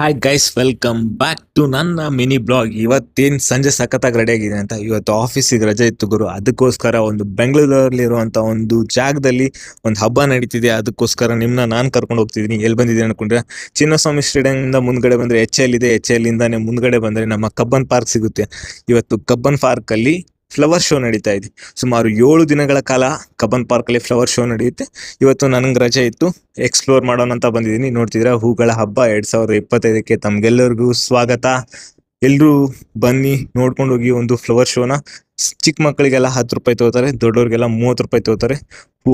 Hi guys, welcome back to ನನ್ನ mini blog. ಇವತ್ತೇನು ಸಂಜೆ ಸಖತ್ತಾಗಿ ರೆಡಿ ಆಗಿದೆ ಅಂತ. ಇವತ್ತು ಆಫೀಸಿಗೆ ರಜೆ ಇತ್ತು ಗುರು. ಅದಕ್ಕೋಸ್ಕರ ಒಂದು ಬೆಂಗಳೂರಲ್ಲಿರುವಂಥ ಒಂದು ಜಾಗದಲ್ಲಿ ಒಂದು ಹಬ್ಬ ನಡೀತಿದೆ. ಅದಕ್ಕೋಸ್ಕರ ನಿಮ್ಮನ್ನ ನಾನು ಕರ್ಕೊಂಡು ಹೋಗ್ತಿದ್ದೀನಿ. ಎಲ್ಲಿ ಬಂದಿದ್ದೀನಿ ಅನ್ಕೊಂಡ್ರೆ, ಚಿನ್ನಸ್ವಾಮಿ ಸ್ಟೇಡಿಯಂನಿಂದ ಮುಂದ್ಗಡೆ ಬಂದರೆ HL ಇದೆ. HL ಇಂದಾನೆ ಮುಂದ್ಗಡೆ ಬಂದರೆ ನಮ್ಮ ಕಬ್ಬನ್ ಪಾರ್ಕ್ ಸಿಗುತ್ತೆ. ಇವತ್ತು ಕಬ್ಬನ್ ಪಾರ್ಕಲ್ಲಿ ಫ್ಲವರ್ ಶೋ ನಡೀತಾ ಇದೆ. ಸುಮಾರು 7 ದಿನಗಳ ಕಾಲ ಕಬ್ಬನ್ ಪಾರ್ಕಲ್ಲಿ ಫ್ಲವರ್ ಶೋ ನಡೆಯುತ್ತೆ. ಇವತ್ತು ನನಗೆ ರಜೆ ಇತ್ತು, ಎಕ್ಸ್ಪ್ಲೋರ್ ಮಾಡೋಣ ಅಂತ ಬಂದಿದ್ದೀನಿ. ನೋಡ್ತಿದ್ರೆ ಹೂಗಳ ಹಬ್ಬ 2025ಕ್ಕೆ ತಮ್ಗೆಲ್ಲರಿಗೂ ಸ್ವಾಗತ. ಎಲ್ಲರೂ ಬನ್ನಿ, ನೋಡ್ಕೊಂಡು ಹೋಗಿ ಒಂದು ಫ್ಲವರ್ ಶೋನ. ಚಿಕ್ಕ ಮಕ್ಕಳಿಗೆಲ್ಲ 10 ರೂಪಾಯಿ ತಗೋತಾರೆ, ದೊಡ್ಡವ್ರಿಗೆಲ್ಲ 30 ರೂಪಾಯಿ ತಗೋತಾರೆ.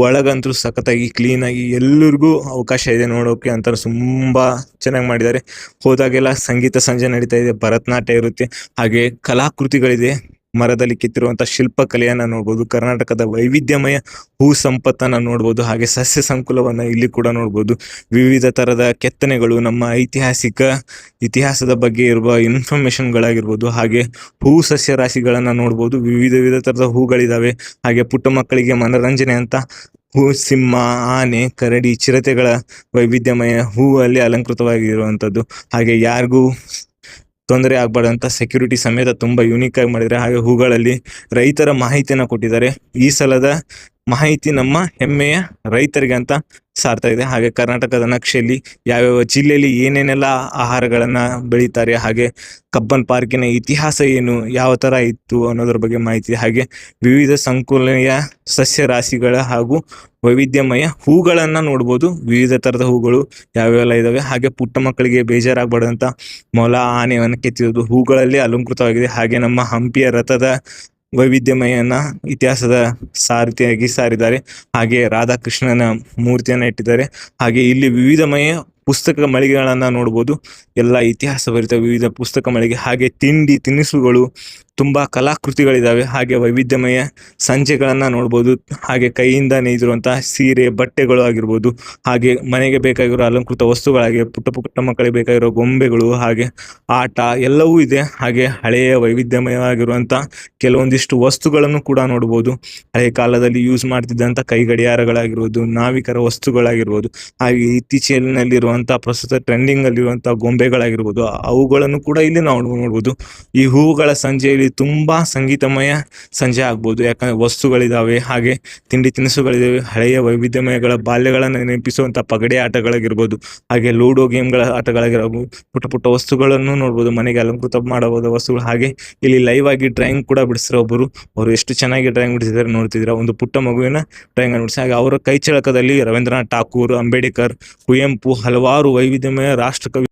ಒಳಗಂತೂ ಸಖತ್ತಾಗಿ ಕ್ಲೀನಾಗಿ ಎಲ್ಲರಿಗೂ ಅವಕಾಶ ಇದೆ ನೋಡೋಕೆ ಅಂತ. ತುಂಬಾ ಚೆನ್ನಾಗಿ ಮಾಡಿದ್ದಾರೆ. ಹೋದಾಗೆಲ್ಲ ಸಂಗೀತ ಸಂಜೆ ನಡೀತಾ ಇದೆ, ಭರತನಾಟ್ಯ ಇರುತ್ತೆ, ಹಾಗೆ ಕಲಾಕೃತಿಗಳಿದೆ. ಮರದಲ್ಲಿ ಕೆತ್ತಿರುವಂಥ ಶಿಲ್ಪಕಲೆಯನ್ನು ನೋಡ್ಬೋದು. ಕರ್ನಾಟಕದ ವೈವಿಧ್ಯಮಯ ಹೂ ಸಂಪತ್ತನ್ನು ನೋಡ್ಬೋದು. ಹಾಗೆ ಸಸ್ಯ ಸಂಕುಲವನ್ನು ಇಲ್ಲಿ ಕೂಡ ನೋಡ್ಬೋದು. ವಿವಿಧ ಥರದ ಕೆತ್ತನೆಗಳು, ನಮ್ಮ ಇತಿಹಾಸದ ಬಗ್ಗೆ ಇರುವ ಇನ್ಫಾರ್ಮೇಷನ್ಗಳಾಗಿರ್ಬೋದು. ಹಾಗೆ ಹೂ ಸಸ್ಯ ರಾಶಿಗಳನ್ನು ನೋಡ್ಬೋದು. ವಿವಿಧ ಥರದ ಹೂಗಳಿದ್ದಾವೆ. ಹಾಗೆ ಪುಟ್ಟ ಮಕ್ಕಳಿಗೆ ಮನರಂಜನೆ ಅಂತ ಹೂ, ಸಿಂಹ, ಆನೆ, ಕರಡಿ, ಚಿರತೆಗಳ ವೈವಿಧ್ಯಮಯ ಹೂವಲ್ಲಿ ಅಲಂಕೃತವಾಗಿರುವಂಥದ್ದು. ಹಾಗೆ ಯಾರಿಗೂ ತೊಂದರೆ ಆಗ್ಬಾರ್ದಂತ ಸೆಕ್ಯೂರಿಟಿ ಸಮೇತ ತುಂಬಾ ಯೂನಿಕ್ ಆಗಿ ಮಾಡಿದ್ದಾರೆ. ಹಾಗೆ ಹೂಗಳಲ್ಲಿ ರೈತರ ಮಾಹಿತಿಯನ್ನು ಕೊಟ್ಟಿದ್ದಾರೆ. ಈ ಸಲದ ಮಾಹಿತಿ ನಮ್ಮ ಹೆಮ್ಮೆಯ ರೈತರಿಗೆ ಅಂತ ಸಾರ್ತಾ ಇದೆ. ಹಾಗೆ ಕರ್ನಾಟಕದ ನಕ್ಷೆಯಲ್ಲಿ ಯಾವ್ಯಾವ ಜಿಲ್ಲೆಯಲ್ಲಿ ಏನೇನೆಲ್ಲ ಆಹಾರಗಳನ್ನು ಬೆಳೀತಾರೆ, ಹಾಗೆ ಕಬ್ಬನ್ ಪಾರ್ಕಿನ ಇತಿಹಾಸ ಏನು, ಯಾವ ಥರ ಇತ್ತು ಅನ್ನೋದ್ರ ಬಗ್ಗೆ ಮಾಹಿತಿ. ಹಾಗೆ ವಿವಿಧ ಸಂಕುಲೆಯ ಸಸ್ಯ ರಾಶಿಗಳ ಹಾಗೂ ವೈವಿಧ್ಯಮಯ ಹೂಗಳನ್ನು ನೋಡ್ಬೋದು. ವಿವಿಧ ಥರದ ಹೂಗಳು ಯಾವ್ಯಾವೆಲ್ಲ ಇದ್ದಾವೆ. ಹಾಗೆ ಪುಟ್ಟ ಮಕ್ಕಳಿಗೆ ಬೇಜಾರಾಗಬಾರ್ದಂತ ಮೊಲ, ಆನೆಯನ್ನು ಕೆತ್ತಿರೋದು ಹೂಗಳಲ್ಲಿ ಅಲಂಕೃತವಾಗಿದೆ. ಹಾಗೆ ನಮ್ಮ ಹಂಪಿಯ ರಥದ ವೈವಿಧ್ಯಮಯನ ಇತಿಹಾಸದ ಸಾರಥಿಯಾಗಿ ಸಾರಿದ್ದಾರೆ. ಹಾಗೆ ರಾಧಾಕೃಷ್ಣನ ಮೂರ್ತಿಯನ್ನು ಇಟ್ಟಿದ್ದಾರೆ. ಹಾಗೆ ಇಲ್ಲಿ ವಿವಿಧಮಯ ಪುಸ್ತಕ ಮಳಿಗೆಗಳನ್ನು ನೋಡ್ಬೋದು. ಎಲ್ಲ ಇತಿಹಾಸ ಭರಿತ ವಿವಿಧ ಪುಸ್ತಕ ಮಳಿಗೆ. ಹಾಗೆ ತಿನಿಸುಗಳು, ತುಂಬ ಕಲಾಕೃತಿಗಳಿದ್ದಾವೆ. ಹಾಗೆ ವೈವಿಧ್ಯಮಯ ಸಂಜೆಗಳನ್ನು ನೋಡ್ಬೋದು. ಹಾಗೆ ಕೈಯಿಂದ ನೇಯ್ದಿರುವಂತಹ ಸೀರೆ, ಬಟ್ಟೆಗಳು ಆಗಿರ್ಬೋದು. ಹಾಗೆ ಮನೆಗೆ ಬೇಕಾಗಿರೋ ಅಲಂಕೃತ ವಸ್ತುಗಳಾಗಿ ಪುಟ್ಟ ಮಕ್ಕಳಿಗೆ ಬೇಕಾಗಿರೋ ಗೊಂಬೆಗಳು, ಹಾಗೆ ಆಟ ಎಲ್ಲವೂ ಇದೆ. ಹಾಗೆ ಹಳೆಯ ವೈವಿಧ್ಯಮಯವಾಗಿರುವಂಥ ಕೆಲವೊಂದಿಷ್ಟು ವಸ್ತುಗಳನ್ನು ಕೂಡ ನೋಡ್ಬೋದು. ಹಳೆಯ ಕಾಲದಲ್ಲಿ ಯೂಸ್ ಮಾಡ್ತಿದ್ದಂಥ ಕೈ ಗಡಿಯಾರಗಳಾಗಿರ್ಬೋದು, ನಾವಿಕರ ವಸ್ತುಗಳಾಗಿರ್ಬೋದು. ಹಾಗೆ ಇತ್ತೀಚಿನಲ್ಲಿರುವಂಥ ಪ್ರಸ್ತುತ ಟ್ರೆಂಡಿಂಗ್ ಅಲ್ಲಿರುವಂಥ ಗೊಂಬೆಗಳಾಗಿರ್ಬೋದು, ಅವುಗಳನ್ನು ಕೂಡ ಇಲ್ಲಿ ನಾವು ನೋಡ್ಬೋದು. ಈ ಹೂವುಗಳ ಸಂಜೆಯಲ್ಲಿ ತುಂಬಾ ಸಂಗೀತಮಯ ಸಂಜೆ ಆಗ್ಬೋದು. ಯಾಕಂದ್ರೆ ವಸ್ತುಗಳಿದಾವೆ, ಹಾಗೆ ತಿನಿಸುಗಳಿದಾವೆ. ಹಳೆಯ ವೈವಿಧ್ಯಮಯಗಳ ಬಾಲ್ಯಗಳನ್ನು ನೆನಪಿಸುವಂಥ ಪಗಡೆ ಆಟಗಳಾಗಿರ್ಬೋದು, ಹಾಗೆ ಲೂಡೋ ಗೇಮ್ಗಳ ಆಟಗಳಾಗಿರ್ಬೋದು. ಪುಟ್ಟ ವಸ್ತುಗಳನ್ನು ನೋಡ್ಬೋದು, ಮನೆಗೆ ಅಲಂಕೃತ ಮಾಡಬಹುದಾದ ವಸ್ತುಗಳು. ಹಾಗೆ ಇಲ್ಲಿ ಲೈವ್ ಆಗಿ ಡ್ರಾಯಿಂಗ್ ಕೂಡ ಬಿಡಿಸಿರೋ ಒಬ್ಬರು, ಅವರು ಎಷ್ಟು ಚೆನ್ನಾಗಿ ಡ್ರಾಯಿಂಗ್ ಬಿಡಿಸಿದ್ದಾರೆ ನೋಡ್ತಿದ್ದೀರಾ. ಒಂದು ಪುಟ್ಟ ಮಗುವಿನ ಡ್ರಾಯಿಂಗ್ ಅನ್ನು ಬಿಡಿಸಿ. ಹಾಗೆ ಅವರ ಕೈ ಚಳಕದಲ್ಲಿ ರವೀಂದ್ರನಾಥ್ ಠಾಕೂರ್, ಅಂಬೇಡ್ಕರ್, ಕುವೆಂಪು, ಹಲವಾರು ವೈವಿಧ್ಯಮಯ ರಾಷ್ಟ್ರಕವಿ